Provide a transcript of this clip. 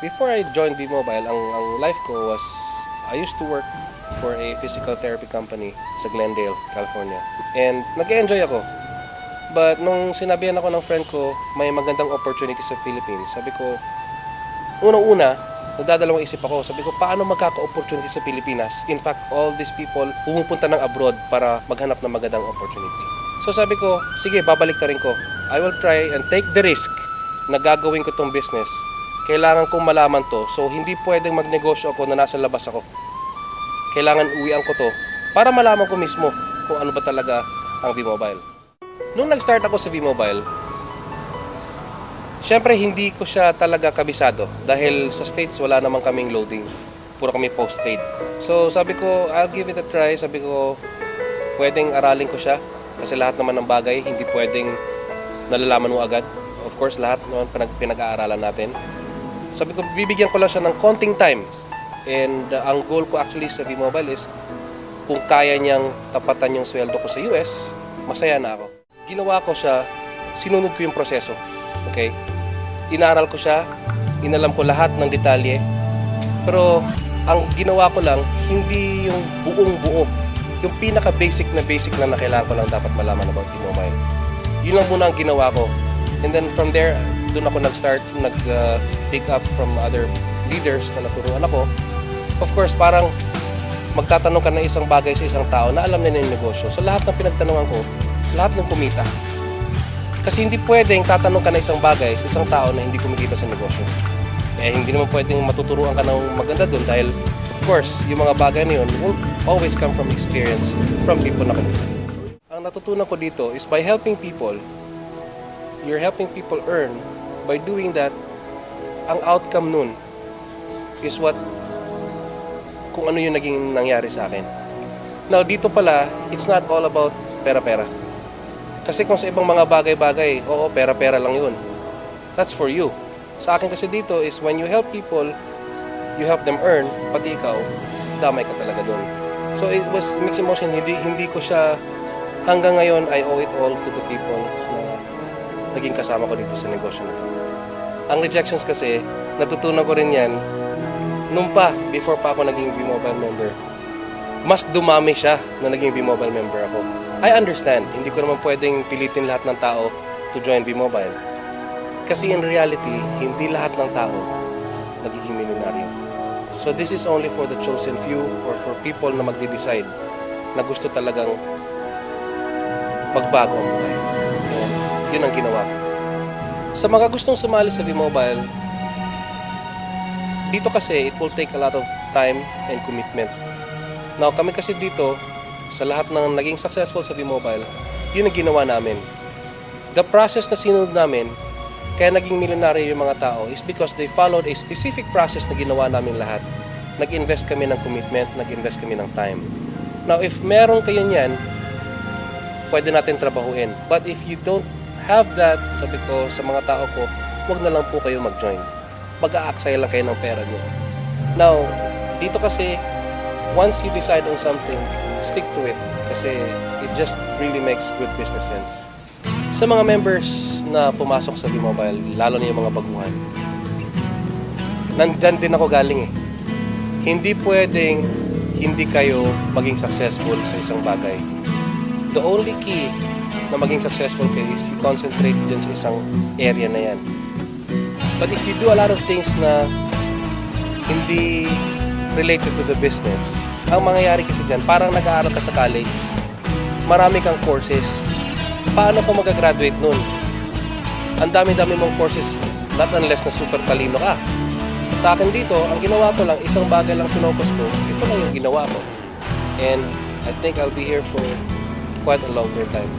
before I joined B-Mobile, ang life ko was, I used to work for a physical therapy company sa Glendale, California. And nag-enjoy ako. But nung sinabihan ako ng friend ko, may magandang opportunity sa Philippines, sabi ko, unang-una, nagdadalawang isip ako. Sabi ko, paano magkaka-opportunity sa Pilipinas? In fact, all these people pumupunta ng abroad para maghanap ng magandang opportunity. So sabi ko, sige, babalik na rin ko. I will try and take the risk na gagawin ko tong business. Kailangan kong malaman to. So hindi pwedeng magnegosyo ako na nasa labas ako. Kailangan uwian ko to para malaman ko mismo kung ano ba talaga ang V-Mobile. Nung nag-start ako sa V-Mobile, syempre hindi ko siya talaga kabisado dahil sa States wala naman kaming loading. Puro kami postpaid. So sabi ko, I'll give it a try. Sabi ko, pwedeng aralin ko siya kasi lahat naman ng bagay hindi pwedeng nalalaman mo agad. Of course, lahat naman pinag-aaralan natin. Sabi ko, bibigyan ko lang siya ng konting time. And ang goal ko actually sa V-Mobile is kung kaya niyang tapatan yung sweldo ko sa US, masaya na ako. Ginawa ko siya, sinunod ko yung proseso. Okay? Inaral ko siya, inalam ko lahat ng detalye. Pero ang ginawa ko lang, hindi yung buong buo. Yung pinaka-basic na kailangan ko lang dapat malaman about V-Mobile. Yun lang muna ang ginawa ko. And then from there, doon ako nag-start, nag-pick up from other leaders na naturuan ako. Of course, parang magtatanong ka ng isang bagay sa isang tao na alam niya yung negosyo. So lahat ng pinagtanungan ko, lahat ng kumita. Kasi hindi pwedeng tatanong ka ng isang bagay sa isang tao na hindi kumikita sa negosyo. Eh, hindi naman pwedeng matuturuan ka ng maganda doon dahil, of course, yung mga bagay na yun will always come from experience from people na kumita. Ang natutunan ko dito is by helping people, you're helping people earn. By doing that, ang outcome nun is what, kung ano yung naging nangyari sa akin. Now, dito pala, it's not all about pera-pera. Kasi kung sa ibang mga bagay-bagay, oo, pera-pera lang yun. That's for you. Sa akin kasi dito is when you help people, you help them earn, pati ikaw, damay ka talaga doon. So it was mixed emotion. Hindi ko siya, hanggang ngayon, I owe it all to the people na naging kasama ko dito sa negosyo nito. Ang rejections kasi, natutunan ko rin yan, nung before pa ako naging B-Mobile member, mas dumami siya na naging B-Mobile member ako. I understand, hindi ko naman pwedeng pilitin lahat ng tao to join B-Mobile. Kasi in reality, hindi lahat ng tao magiging milyonaryo. So this is only for the chosen few or for people na magde-decide na gusto talagang magbago ang buhay. Yun ang ginawa ko. Sa mga gustong sumali sa V-Mobile, dito kasi it will take a lot of time and commitment. Now kami kasi dito, sa lahat ng naging successful sa V-Mobile, yun ang ginawa namin. The process na sinunod namin, kaya naging milyonaryo yung mga tao is because they followed a specific process na ginawa namin lahat. Nag-invest kami ng commitment, nag-invest kami ng time. Now if meron kayo niyan, pwede natin trabahuin. But if you don't have that, sabi ko sa mga tao ko, huwag na lang po kayo mag-join. Mag-aaksaya lang kayo ng pera nyo. Now, dito kasi, once you decide on something, stick to it. Kasi it just really makes good business sense. Sa mga members na pumasok sa V-Mobile, lalo na yung mga baguhan, nandyan din ako galing eh. Hindi pwedeng hindi kayo maging successful sa isang bagay. The only key na maging successful kayo is you concentrate dyan sa isang area na yan. But if you do a lot of things na hindi related to the business, ang mangyayari kasi dyan, parang nag-aaral ka sa college, marami kang courses, paano ka mag-graduate nun? Ang dami-dami mong courses, not unless na super talino ka. Sa akin dito, ang ginawa ko lang, isang bagay lang pinocus ko, ito lang yung ginawa ko. And I think I'll be here for quite a longer time.